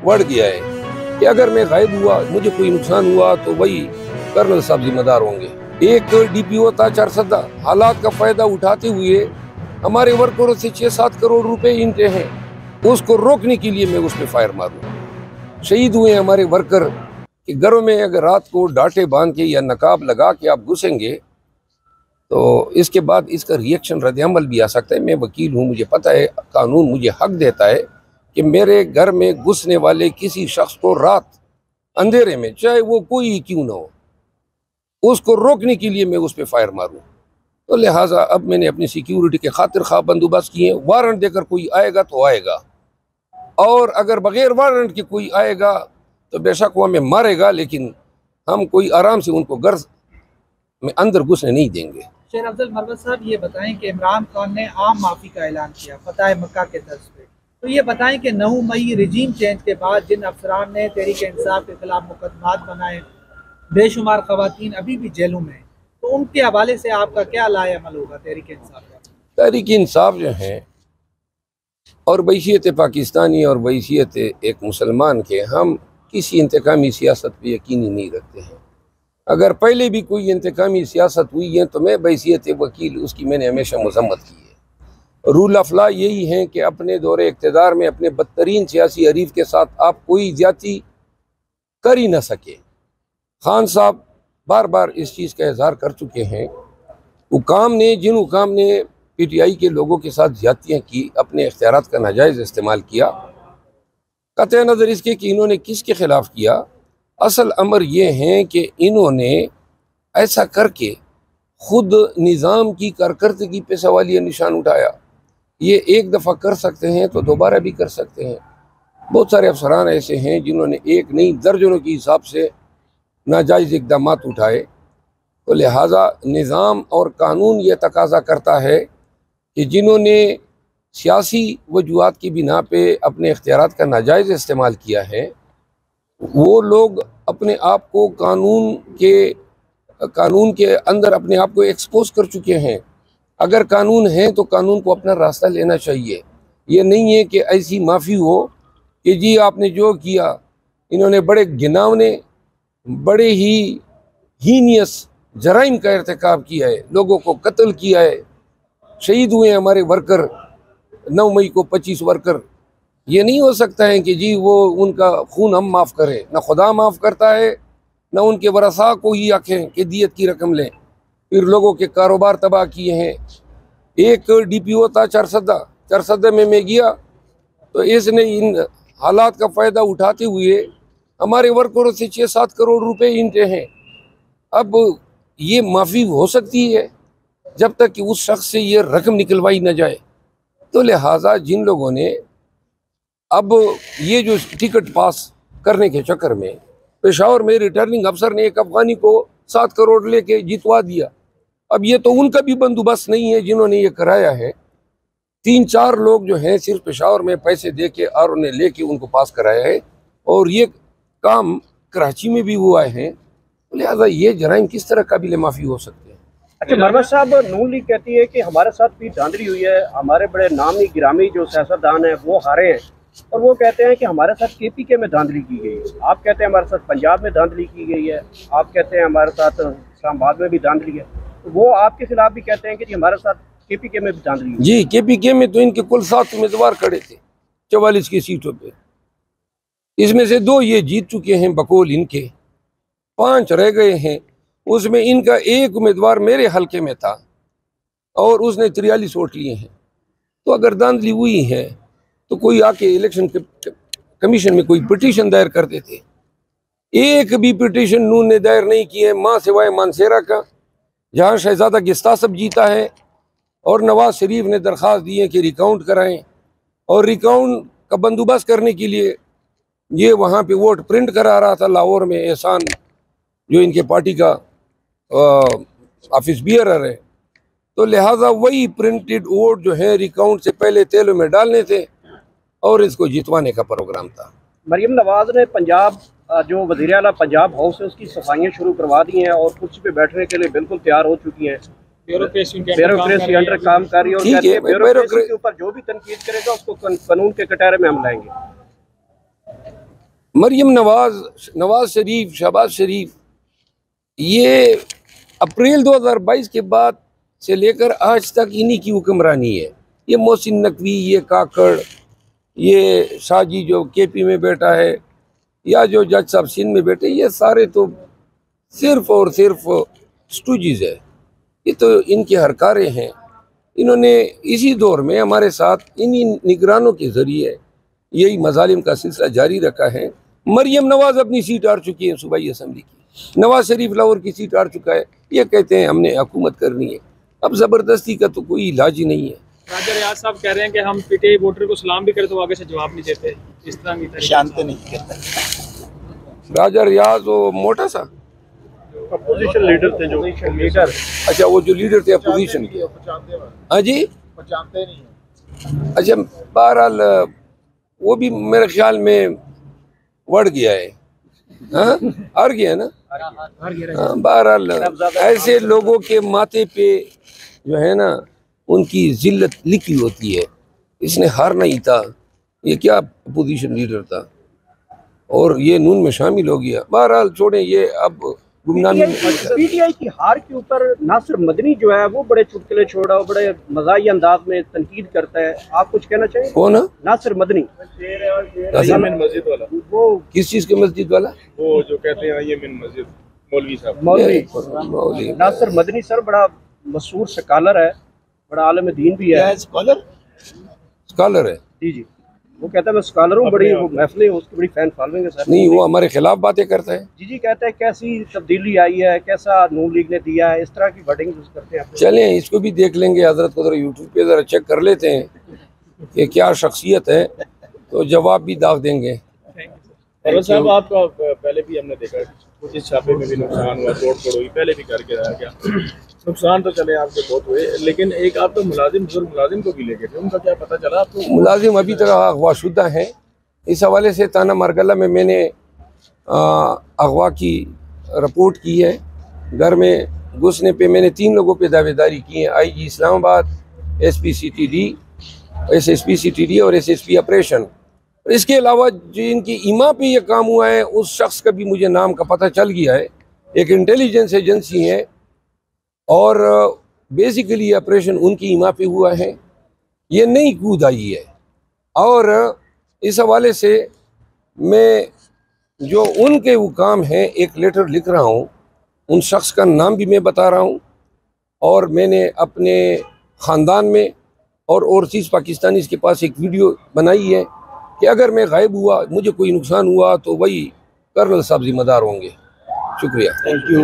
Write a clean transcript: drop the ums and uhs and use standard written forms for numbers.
बढ़ गया है कि अगर मैं गायब हुआ, मुझे कोई नुकसान हुआ तो वही कर्नल साहब जिम्मेदार होंगे। एक DPO था चारसदा, हालात का फायदा उठाते हुए हमारे वर्करों से 6-7 करोड़ रुपए इनके हैं, उसको रोकने के लिए मैं उस पर फायर मारूं। शहीद हुए हमारे वर्कर कि घरों में अगर रात को डांटे बांध के या नकाब लगा के आप घुसेंगे तो इसके बाद इसका रिएक्शन रद्द-ए-अमल भी आ सकता है। मैं वकील हूँ, मुझे पता है, कानून मुझे हक देता है कि मेरे घर में घुसने वाले किसी शख्स को रात अंधेरे में, चाहे वो कोई क्यों ना हो, उसको रोकने के लिए मैं उस पर फायर मारूं। तो लिहाजा अब मैंने अपनी सिक्योरिटी के खातिर खा बंदोबस्त किए। वारंट देकर कोई आएगा तो आएगा, और अगर बगैर वारंट के कोई आएगा तो बेशक वो हमें मारेगा, लेकिन हम कोई आराम से उनको घर में अंदर घुसने नहीं देंगे। शेर अफजल मरवत साहब, ये बताएं कि इमरान खान ने आम माफ़ी का ऐलान किया फतह मक्का के तर्ज पे, तो ये बताएं कि 9 मई रिजीम चेंज के बाद जिन अफसरान ने तहरीक इंसाफ के खिलाफ मुकदमात बनाए, बेशुमार खवातीन अभी भी जेलों में, तो उनके हवाले से आपका क्या लाए अमल होगा तहरीक इंसाफ का? तहरीक इंसाफ जो है और बैशियत पाकिस्तानी और बैशियत एक मुसलमान के, हम किसी इंतकामी सियासत पे यकीनी नहीं रखते हैं। अगर पहले भी कोई इंतकामी सियासत हुई है तो मैं बैशियत वकील उसकी मैंने हमेशा मजम्मत की है। रूल ऑफ लॉ यही है कि अपने दौरे इक़्तिदार में अपने बदतरीन सियासी हरीफ के साथ आप कोई ज्यादती कर ही न सके। खान साहब बार बार इस चीज़ का इजहार कर चुके हैं। जिन हुकाम ने PTI के लोगों के साथ ज्यादतियाँ की, अपने इख्तियारात का नाजायज़ इस्तेमाल किया, कतई नज़र इसके कि इन्होंने किसके ख़िलाफ़ किया, असल अमर ये है कि इन्होंने ऐसा करके खुद निज़ाम की कारकर्दगी पे सवालिया निशान उठाया। ये एक दफ़ा कर सकते हैं तो दोबारा भी कर सकते हैं। बहुत सारे अफसरान ऐसे हैं जिन्होंने एक नहीं दर्जनों के हिसाब से नाजायज़ इक़दामात उठाए। तो लिहाजा निज़ाम और कानून ये तकाजा करता है कि जिन्होंने सियासी वजूहात की बिना पे अपने इख्तियारात का नाजायज़ इस्तेमाल किया है, वो लोग अपने आप को कानून के अंदर अपने आप को एक्सपोज कर चुके हैं। अगर कानून है तो कानून को अपना रास्ता लेना चाहिए। ये नहीं है कि ऐसी माफ़ी हो कि जी आपने जो किया, इन्होंने बड़े घिनौने, बड़े ही हीनियस जराइम का इर्तिकाब किया है, लोगों को कत्ल किया है, शहीद हुए हमारे वर्कर 9 मई को 25 वर्कर। ये नहीं हो सकता है कि जी वो उनका खून हम माफ़ करें, ना खुदा माफ़ करता है, ना उनके वरसा को ही आखें कि दियत की रकम लें। फिर लोगों के कारोबार तबाह किए हैं। एक DPO था चारसदा में मैं गया तो इसने इन हालात का फ़ायदा उठाते हुए हमारे वर्करों से 6-7 करोड़ रुपए इनके हैं। अब ये माफ़ी हो सकती है जब तक कि उस शख्स से ये रकम निकलवाई न जाए। तो लिहाजा जिन लोगों ने अब ये जो टिकट पास करने के चक्कर में पेशावर में रिटर्निंग अफसर ने एक अफगानी को 7 करोड़ लेके जितवा दिया। अब ये तो उनका भी बंदोबस्त नहीं है जिन्होंने ये कराया है। 3-4 लोग जो हैं सिर्फ पेशावर में पैसे दे के और उन्हें लेके उनको पास कराया है, और ये काम कराची में भी हुआ है। लिहाजा ये जराइम किस तरह काबिल माफ़ी हो सकते हैं? अच्छा मरवत साहब, नून लीग कहती है कि हमारे साथ भी धांधली हुई है, हमारे बड़े नामी गिरामी जो सियासतदान हैं वो हारे हैं, और वो कहते हैं कि हमारे साथ KPK में धांधली की गई है। आप कहते हैं हमारे साथ पंजाब में धांधली की गई है, आप कहते हैं हमारे साथ इस्लामाबाद में भी धांधली है, तो वो आपके खिलाफ भी कहते हैं कि हमारे साथ KPK में भी धांधली है। जी, KPK में तो इनके कुल 7 उम्मीदवार खड़े थे 44 की सीटों पे, इसमें से 2 ये जीत चुके हैं बकौल इनके, 5 रह गए हैं। उसमें इनका एक उम्मीदवार मेरे हलके में था और उसने 43 वोट लिए हैं। तो अगर धांधली हुई है तो कोई आके इलेक्शन कमीशन में कोई पिटीशन दायर कर देते। एक भी पिटीशन नून ने दायर नहीं की है, माँ सिवाय मानसेरा का, जहाँ शहजादा गिस्तासब जीता है, और नवाज शरीफ ने दरख्वास्त दी है कि रिकाउंट कराएं, और रिकाउंट का बंदोबस्त करने के लिए ये वहाँ पे वोट प्रिंट करा रहा था लाहौर में एहसान, जो इनके पार्टी का ऑफिस बियरर है। तो लिहाजा वही प्रिंटेड वोट जो है रिकाउंट से पहले तेलों में डालने थे और इसको जितवाने का प्रोग्राम था। मरियम नवाज ने पंजाब जो वज़ीर आला पंजाब हाउस है उसकी सफाइयाँ शुरू करवा दी हैं और कुर्सी पे बैठने के लिए बिल्कुल तैयार हो चुकी हैं। ब्यूरोक्रेसी अंडर काम कर रही है, और कहते हैं ब्यूरोक्रेसी के ऊपर जो भी तनकीद करेगा उसको कानून के कटहरे में हम लाएंगे। मरियम नवाज शरीफ, शहबाज शरीफ, ये अप्रैल 2022 के बाद से लेकर आज तक इन्हीं की हुक्मरानी है। ये मोहसिन नकवी, ये काकड़, ये शाहजी जो केपी में बैठा है, या जो जज साहब सिंध में बैठे, ये सारे तो सिर्फ और सिर्फ स्टूजीज है। ये तो इनके हरकारे हैं। इन्होंने इसी दौर में हमारे साथ इन्हीं निगरानों के ज़रिए यही मजालिम का सिलसिला जारी रखा है। मरियम नवाज अपनी सीट हार चुकी है सूबाई असम्बली की, नवाज शरीफ लाहौर की सीट हार चुका है। ये कहते हैं हमने हुकूमत करनी है। अब ज़बरदस्ती का तो कोई इलाज ही नहीं है। राजा रियाज साहब कह रहे हैं कि हम पीटीआई वोटर को सलाम भी करें तो आगे से जवाब नहीं देते, इस तरह की शांत नहीं करते। राजा रियाज वो मोटा सा अपोजिशन लीडर थे, जो लीडर, अच्छा वो जो लीडर थे अपोजिशन के, हाँ जी, अच्छा बहरहाल वो भी मेरे ख्याल में बढ़ गया है, हाँ हार गया ना, हाँ बहरहाल ऐसे लोगों के माथे पे जो है ना उनकी जिल्लत लिखी होती है। इसने हारना ही था, ये क्या अपोजिशन लीडर था और ये नून में शामिल हो गया। बहरहाल छोड़ें, ये अब गुमनामी। पीटीआई की हार के ऊपर नासिर मदनी जो है वो बड़े चुटकुले छोड़ा और बड़े मजाही अंदाज में तनकीद करता है, आप कुछ कहना चाहिए? कौन है नासिर मदनी? मस्जिद वाला, वो किस चीज के मस्जिद वाला? वो जो कहते हैं ये मिन मस्जिद, मौलवी साहब, मौलवी नासिर मदनी सर बड़ा मशहूर स्कॉलर है, बड़ा आलम दीन भी है। स्कॉलर है जी, वो कहता है मैं स्कॉलर हूँ, बड़ी वो महफिल है उसकी बड़ी फैन फॉलोइंग है सर। नहीं, वो हमारे खिलाफ बातें करता है। जी कहता है कैसी तब्दीली आई है, कैसा नून लीग ने दिया है, इस तरह की वर्डिंग यूज करते हैं। चलें इसको भी देख लेंगे, हजरत को जरा यूट्यूब पे जरा चेक कर लेते हैं कि क्या शख्सियत है, तो जवाब भी दाग देंगे। और साहब आपका पहले भी हमने देखा कुछ इस छापे में भी नुकसान हुआ, तोड़ फोड़ हुई, पहले भी करके रहा गया, नुकसान तो चले आपके बहुत हुए, लेकिन एक आप तो मुलाजिम को भी लेके थे, उनका क्या पता चला आपको? मुलाजिम अभी तक अगवाशुदा है। इस हवाले से थाना मारगला में मैंने अगवा की रिपोर्ट की है। घर में घुसने पे मैंने 3 लोगों पे दावेदारी की है, IG Islamabad, SP CTD, SSP CTD और SSP ऑपरेशन। इसके अलावा जो इनकी ईमा पे ये काम हुआ है उस शख्स का भी मुझे नाम का पता चल गया है। एक इंटेलिजेंस एजेंसी है और बेसिकली ऑपरेशन उनकी ईमा पे हुआ है, ये नई कूद आई है। और इस हवाले से मैं जो उनके वो काम है एक लेटर लिख रहा हूँ, उन शख्स का नाम भी मैं बता रहा हूँ, और मैंने अपने ख़ानदान में और ओवरसीज़ पाकिस्तानी के पास एक वीडियो बनाई है कि अगर मैं गायब हुआ, मुझे कोई नुकसान हुआ तो वही कर्नल साहब जिम्मेदार होंगे। शुक्रिया, थैंक यू।